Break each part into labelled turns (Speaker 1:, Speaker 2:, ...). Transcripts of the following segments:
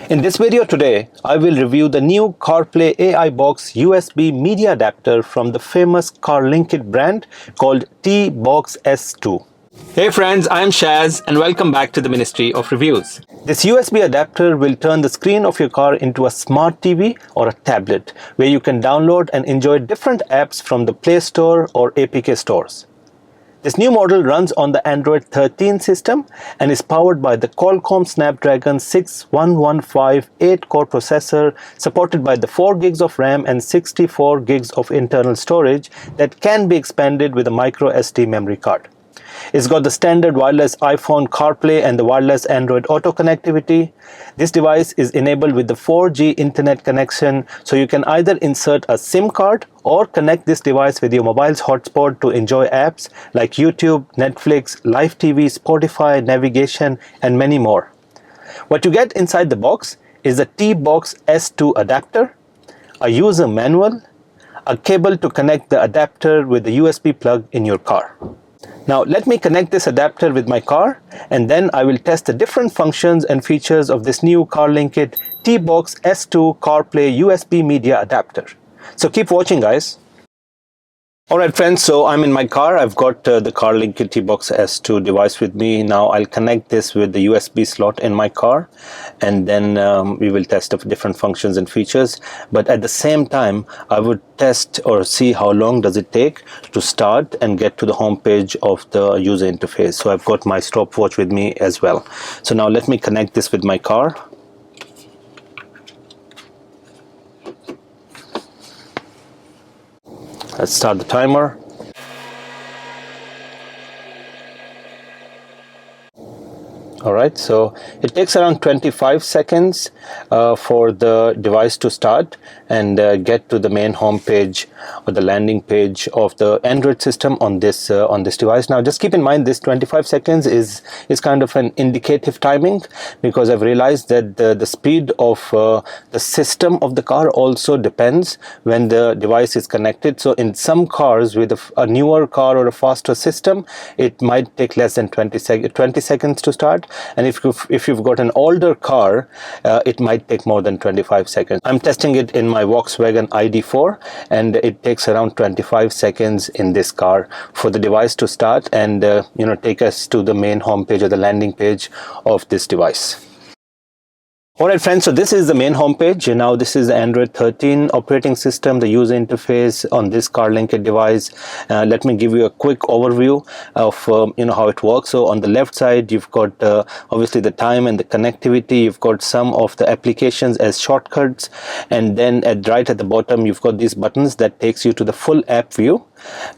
Speaker 1: In this video today, I will review the new CarPlay AI Box USB media adapter from the famous Carlinkit brand called TBox S2.
Speaker 2: Hey friends, I'm Shaz and welcome back to the Ministry of Reviews.
Speaker 1: This USB adapter will turn the screen of your car into a smart TV or a tablet where you can download and enjoy different apps from the Play Store or APK stores. This new model runs on the Android 13 system and is powered by the Qualcomm Snapdragon 61158 8-core processor, supported by the 4 gigs of RAM and 64 gigs of internal storage that can be expanded with a micro SD memory card. It's got the standard wireless iPhone CarPlay and the wireless Android Auto connectivity. This device is enabled with the 4G internet connection, so you can either insert a SIM card or connect this device with your mobile's hotspot to enjoy apps like YouTube, Netflix, Live TV, Spotify, navigation, and many more. What you get inside the box is a TBox S2 adapter, a user manual, a cable to connect the adapter with the USB plug in your car. Now let me connect this adapter with my car, and then I will test the different functions and features of this new Carlinkit TBox S2 CarPlay USB media adapter. So keep watching, guys. Alright friends, so I'm in my car. I've got the Carlinkit TBox S2 device with me. Now I'll connect this with the USB slot in my car, and then we will test the different functions and features. But at the same time, I would test or see how long does it take to start and get to the home page of the user interface. So I've got my stopwatch with me as well. So now let me connect this with my car. Let's start the timer. Alright, so it takes around 25 seconds for the device to start and get to the main home page or the landing page of the Android system on this device. Now just keep in mind, this 25 seconds is kind of an indicative timing, because I've realized that the speed of the system of the car also depends when the device is connected. So in some cars with a newer car or a faster system, it might take less than 20 seconds to start. And if you've got an older car, it might take more than 25 seconds. I'm testing it in my Volkswagen ID4, and it takes around 25 seconds in this car for the device to start and take us to the main home page or the landing page of this device. Alright friends, so this is the main home page. Now this is the Android 13 operating system, the user interface on this Carlinkit device. Let me give you a quick overview of how it works. So on the left side, you've got obviously the time and the connectivity. You've got some of the applications as shortcuts, and then right at the bottom, you've got these buttons that takes you to the full app view.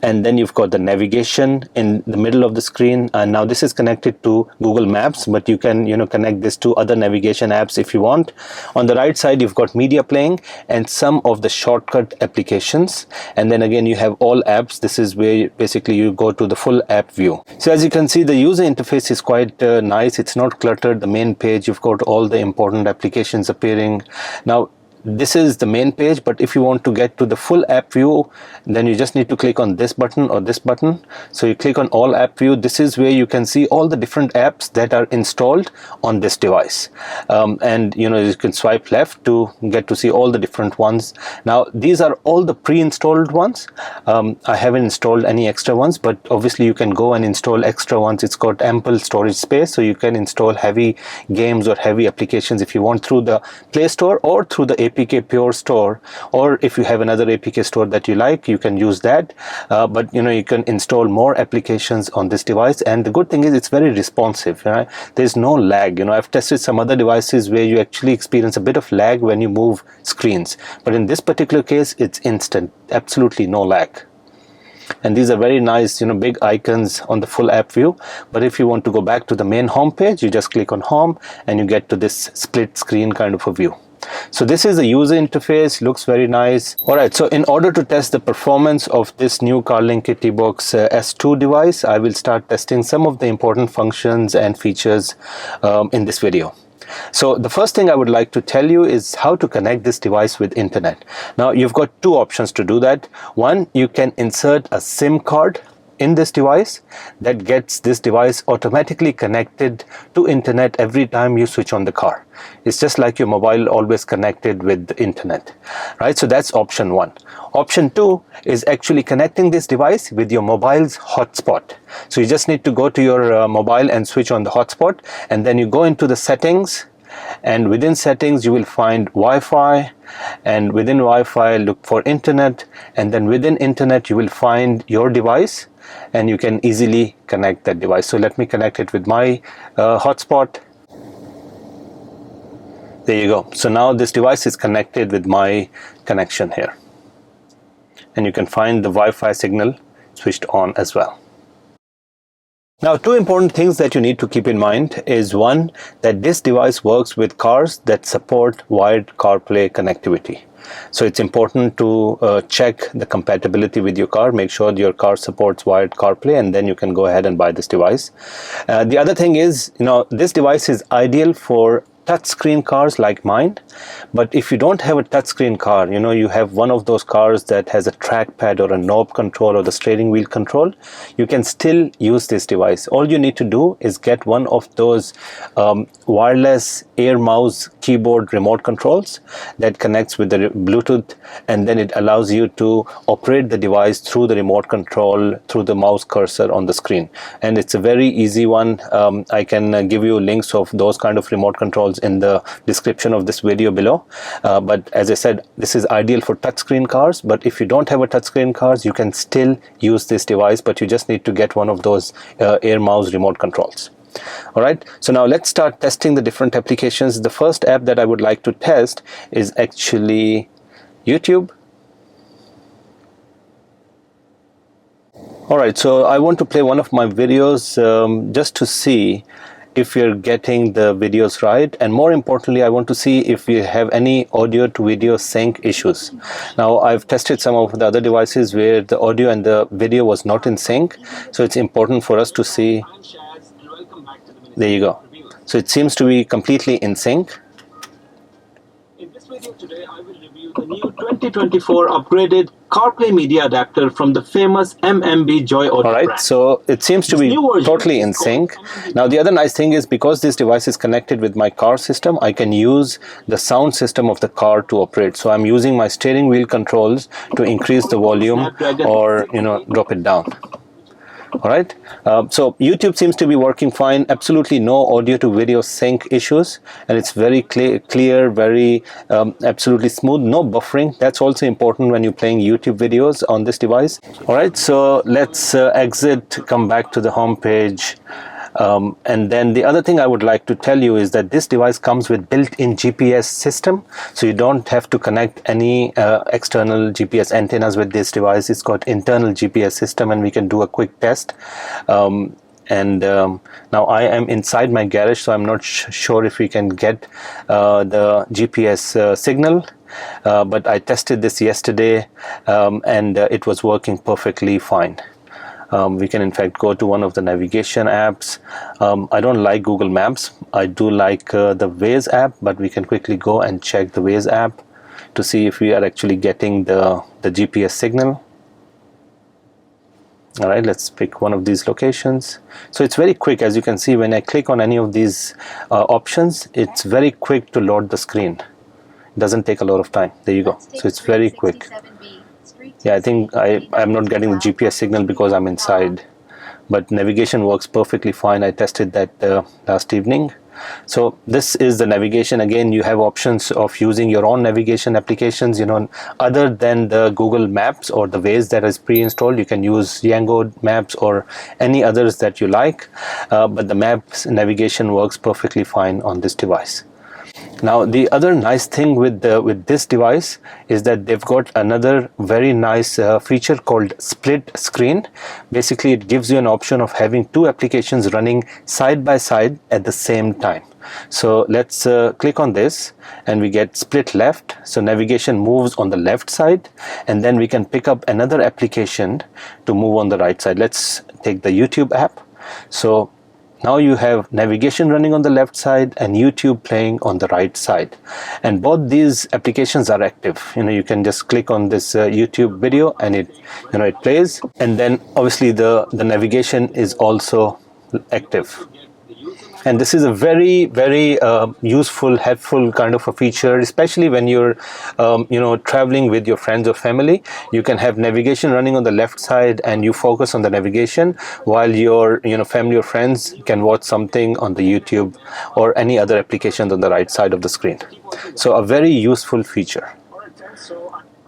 Speaker 1: And then you've got the navigation in the middle of the screen. And now this is connected to Google Maps, but you can connect this to other navigation apps if you want. On the right side, you've got media playing and some of the shortcut applications, and then again you have all apps. This is where basically you go to the full app view. So as you can see, the user interface is quite nice. It's not cluttered. The main page, you've got all the important applications appearing. Now this is the main page, but if you want to get to the full app view, then you just need to click on this button or this button. So you click on all app view. This is where you can see all the different apps that are installed on this device, and you can swipe left to get to see all the different ones. Now these are all the pre-installed ones. I haven't installed any extra ones, but obviously you can go and install extra ones. It's got ample storage space, so you can install heavy games or heavy applications if you want through the Play Store or through the APK Pure store, or if you have another APK store that you like, you can use that. But you can install more applications on this device, and the good thing is it's very responsive. Right? There's no lag. I've tested some other devices where you actually experience a bit of lag when you move screens, but in this particular case it's instant, absolutely no lag. And these are very nice, big icons on the full app view. But if you want to go back to the main home page, you just click on home and you get to this split screen kind of a view. So this is the user interface, looks very nice. Alright, so in order to test the performance of this new Carlinkit TBox S2 device, I will start testing some of the important functions and features in this video. So the first thing I would like to tell you is how to connect this device with internet. Now you've got two options to do that. One, you can insert a SIM card in this device that gets this device automatically connected to internet every time you switch on the car. It's just like your mobile always connected with the internet, right? So that's option 1. Option 2 is actually connecting this device with your mobile's hotspot. So you just need to go to your mobile and switch on the hotspot, and then you go into the settings, and within settings you will find Wi-Fi, and within Wi-Fi look for internet, and then within internet you will find your device, and you can easily connect that device. So let me connect it with my hotspot. There you go. So now this device is connected with my connection here, and you can find the Wi-Fi signal switched on as well. Now, 2 important things that you need to keep in mind is, 1, that this device works with cars that support wired CarPlay connectivity. So it's important to check the compatibility with your car, make sure your car supports wired CarPlay, and then you can go ahead and buy this device. The other thing is, this device is ideal for touchscreen cars like mine, but if you don't have a touchscreen car, you have one of those cars that has a trackpad or a knob control or the steering wheel control, you can still use this device. All you need to do is get one of those wireless air mouse keyboard remote controls that connects with the Bluetooth, and then it allows you to operate the device through the remote control, through the mouse cursor on the screen. And it's a very easy one. I can give you links of those kind of remote controls in the description of this video below, but as I said, this is ideal for touchscreen cars. But if you don't have a touchscreen cars, you can still use this device, but you just need to get one of those air mouse remote controls. Alright, so now let's start testing the different applications. The first app that I would like to test is actually YouTube. Alright, so I want to play one of my videos just to see if you're getting the videos right, and more importantly, I want to see if you have any audio to video sync issues. Now, I've tested some of the other devices where the audio and the video was not in sync, so it's important for us to see. There you go. So it seems to be completely in sync.
Speaker 2: In this video today, I will review the new 2024 upgraded CarPlay media adapter from the famous MMB Joy Audio
Speaker 1: All right,
Speaker 2: brand.
Speaker 1: so it seems to be totally in sync. Now, the other nice thing is, because this device is connected with my car system, I can use the sound system of the car to operate. So I'm using my steering wheel controls to increase the volume or, drop it down. All right, so YouTube seems to be working fine. Absolutely no audio to video sync issues, and it's very clear, very absolutely smooth, no buffering. That's also important when you're playing YouTube videos on this device. All right, so let's exit, come back to the home page. And then the other thing I would like to tell you is that this device comes with built-in GPS system, so you don't have to connect any external GPS antennas with this device. It's got internal GPS system, and we can do a quick test. Now I am inside my garage, so I'm not sure if we can get the GPS signal. But I tested this yesterday, and it was working perfectly fine. We can in fact go to one of the navigation apps. I don't like Google Maps. I do like the Waze app, but we can quickly go and check the Waze app to see if we are actually getting the GPS signal. All right, let's pick one of these locations. So it's very quick. As you can see, when I click on any of these options, it's very quick to load the screen. It doesn't take a lot of time. There you go. So it's very quick. Yeah, I think I'm not getting the GPS signal because I'm inside, but navigation works perfectly fine. I tested that last evening. So this is the navigation. Again, you have options of using your own navigation applications, other than the Google Maps or the Waze that is pre-installed. You can use Yango Maps or any others that you like, but the Maps navigation works perfectly fine on this device. Now, the other nice thing with this device is that they've got another very nice feature called split screen. Basically, it gives you an option of having 2 applications running side by side at the same time. So let's click on this, and we get split left. So navigation moves on the left side, and then we can pick up another application to move on the right side. Let's take the YouTube app. So now you have navigation running on the left side and YouTube playing on the right side, and both these applications are active. You can just click on this YouTube video and it plays, and then obviously the navigation is also active. And this is a very, very useful, helpful kind of a feature, especially when you're traveling with your friends or family. You can have navigation running on the left side and you focus on the navigation, while your family or friends can watch something on the YouTube or any other applications on the right side of the screen. So a very useful feature.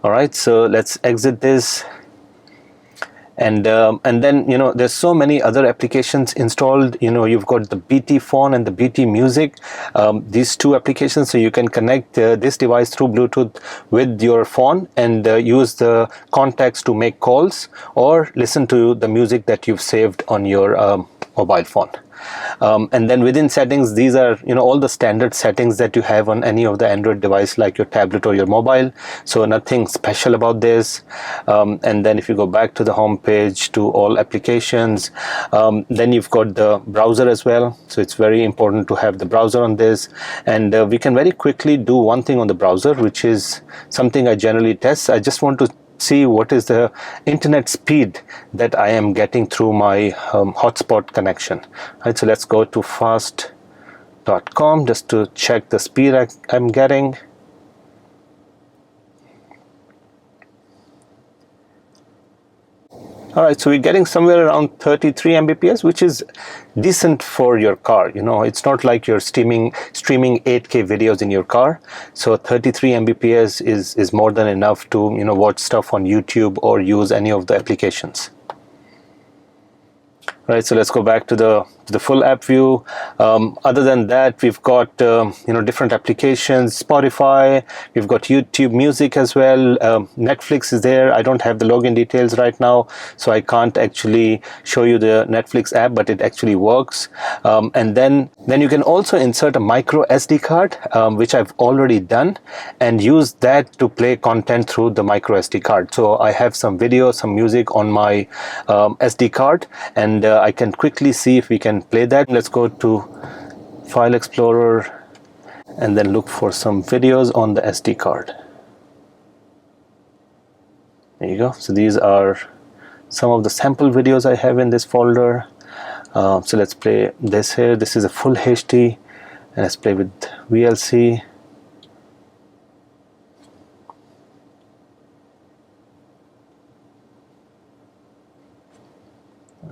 Speaker 1: All right, so let's exit this. And then there's so many other applications installed. You've got the BT phone and the BT music, these two applications. So you can connect this device through Bluetooth with your phone and use the contacts to make calls or listen to the music that you've saved on your mobile phone. And then within settings, these are all the standard settings that you have on any of the Android device, like your tablet or your mobile. So nothing special about this. And then if you go back to the home page to all applications, then you've got the browser as well. So it's very important to have the browser on this. And we can very quickly do one thing on the browser, which is something I generally test. I just want to see what is the internet speed that I am getting through my hotspot connection. Right, so let's go to fast.com just to check the speed I'm getting. All right, so we're getting somewhere around 33 Mbps, which is decent for your car. It's not like you're streaming 8K videos in your car. So 33 Mbps is more than enough to watch stuff on YouTube or use any of the applications. Right, so let's go back to the full app view. Other than that, we've got different applications, Spotify, we've got YouTube Music as well, Netflix is there. I don't have the login details right now, so I can't actually show you the Netflix app, but it actually works. And then you can also insert a micro SD card, which I've already done, and use that to play content through the micro SD card. So I have some video, some music on my SD card, and I can quickly see if we can play that. Let's go to File Explorer and then look for some videos on the SD card. There you go. So these are some of the sample videos I have in this folder. So let's play this here. This is a full HD, and let's play with VLC.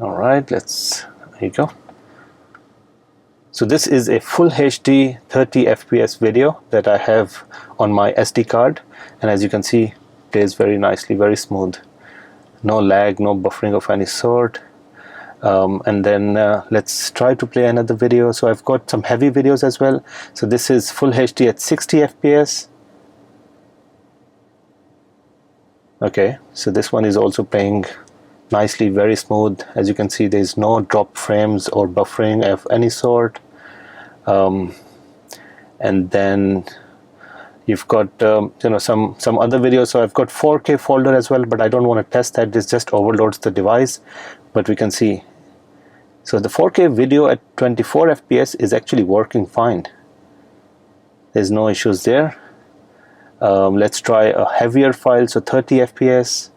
Speaker 1: All right, there you go. So this is a full HD 30 FPS video that I have on my SD card, and as you can see, it plays very nicely, very smooth. No lag, no buffering of any sort. And then let's try to play another video. So I've got some heavy videos as well. So this is full HD at 60 FPS. Okay, so this one is also playing nicely, very smooth. As you can see, there's no drop frames or buffering of any sort. And then you've got some other videos. So I've got 4K folder as well, but I don't want to test that. This just overloads the device. But we can see, so the 4K video at 24 FPS is actually working fine. There's no issues there. Let's try a heavier file, so 30 FPS.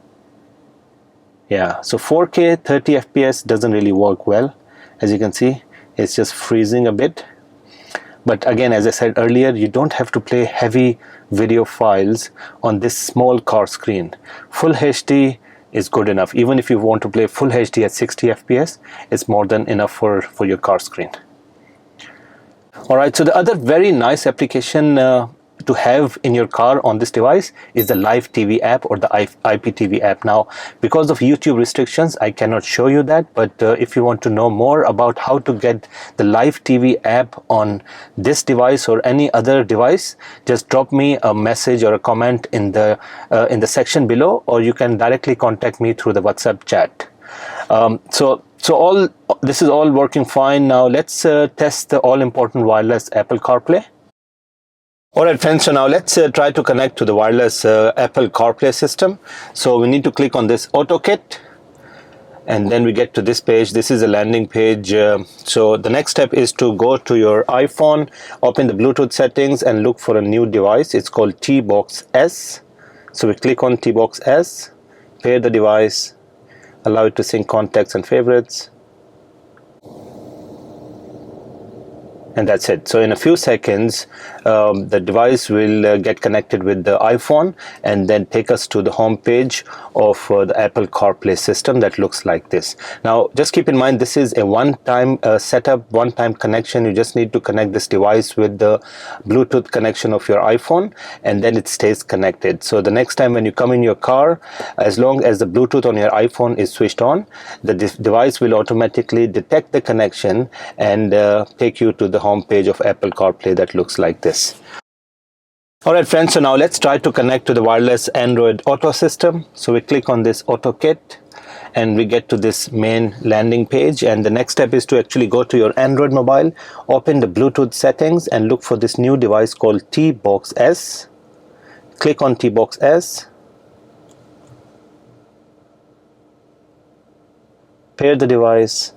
Speaker 1: Yeah, so 4K 30 FPS doesn't really work well. As you can see, it's just freezing a bit. But again, as I said earlier, you don't have to play heavy video files on this small car screen. Full HD is good enough. Even if you want to play full HD at 60 FPS, it's more than enough for your car screen. All right, so the other very nice application to have in your car on this device is the Live TV app or the IPTV app. Now, because of YouTube restrictions, I cannot show you that, but if you want to know more about how to get the Live TV app on this device or any other device, just drop me a message or a comment in the section below, or you can directly contact me through the WhatsApp chat. So this is all working fine. Now let's test the all-important wireless Apple CarPlay. Alright friends, so now let's try to connect to the wireless Apple CarPlay system. So we need to click on this AutoKit, And then we get to this page. This is a landing page. So the next step is to go to your iPhone, open the Bluetooth settings, and look for a new device. It's called TBox S. So we click on TBox S, pair the device, allow it to sync contacts and favorites. And that's it. So in a few seconds, the device will get connected with the iPhone and then take us to the home page of the Apple CarPlay system that looks like this. Now, just keep in mind, this is a one-time setup, one-time connection. You just need to connect this device with the Bluetooth connection of your iPhone, and then it stays connected. So the next time when you come in your car, as long as the Bluetooth on your iPhone is switched on, the device will automatically detect the connection and take you to the home page of Apple CarPlay that looks like this. Alright friends, so now let's try to connect to the wireless Android Auto system. So we click on this Auto Kit and we get to this main landing page, and the next step is to actually go to your Android mobile, open the Bluetooth settings and look for this new device called TBox S. Click on TBox S, pair the device,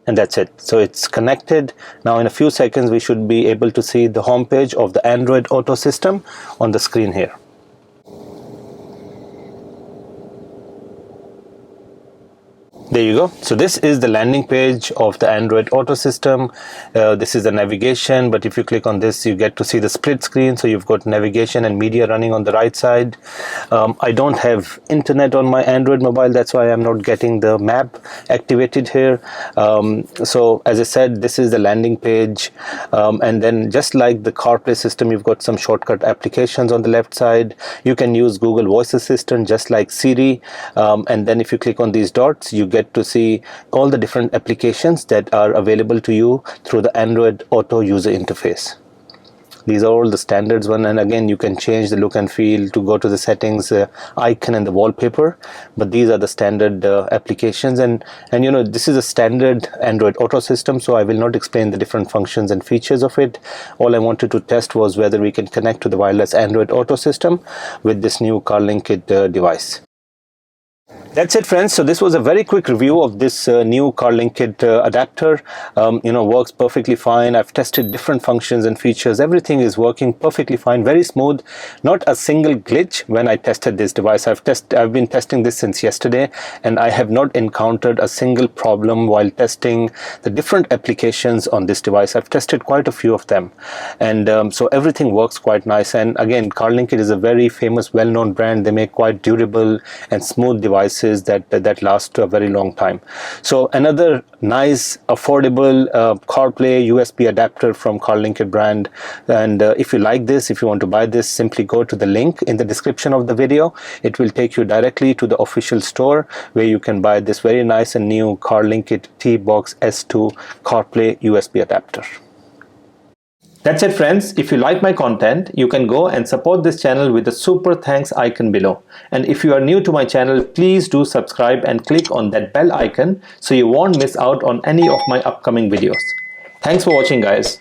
Speaker 1: and that's it. So it's connected. Now in a few seconds we should be able to see the home page of the Android Auto system on the screen here. There you go. So this is the landing page of the Android Auto system. This is the navigation, but if you click on this, you get to see the split screen. So you've got navigation and media running on the right side. I don't have internet on my Android mobile. That's why I'm not getting the map activated here. So as I said, this is the landing page. And then just like the CarPlay system, you've got some shortcut applications on the left side. You can use Google Voice Assistant just like Siri. And then if you click on these dots, you get to see all the different applications that are available to you through the Android Auto user interface. These are all the standards one, and again you can change the look and feel to go to the settings icon and the wallpaper, but these are the standard applications, and you know, this is a standard Android Auto system, so I will not explain the different functions and features of it. All I wanted to test was whether we can connect to the wireless Android Auto system with this new Carlinkit device. That's it friends. So this was a very quick review of this new Carlinkit adapter. You know, works perfectly fine. I've tested different functions and features. Everything is working perfectly fine, very smooth. Not a single glitch when I tested this device. I've been testing this since yesterday, and I have not encountered a single problem while testing the different applications on this device. I've tested quite a few of them, and so everything works quite nice. And again, Carlinkit is a very famous, well-known brand. They make quite durable and smooth devices that last a very long time. So another nice, affordable CarPlay USB adapter from Carlinkit brand. And if you like this, if you want to buy this, simply go to the link in the description of the video. It will take you directly to the official store where you can buy this very nice and new Carlinkit TBox S2 CarPlay USB adapter. That's it friends. If you like my content, you can go and support this channel with the super thanks icon below. And if you are new to my channel, please do subscribe and click on that bell icon so you won't miss out on any of my upcoming videos. Thanks for watching guys.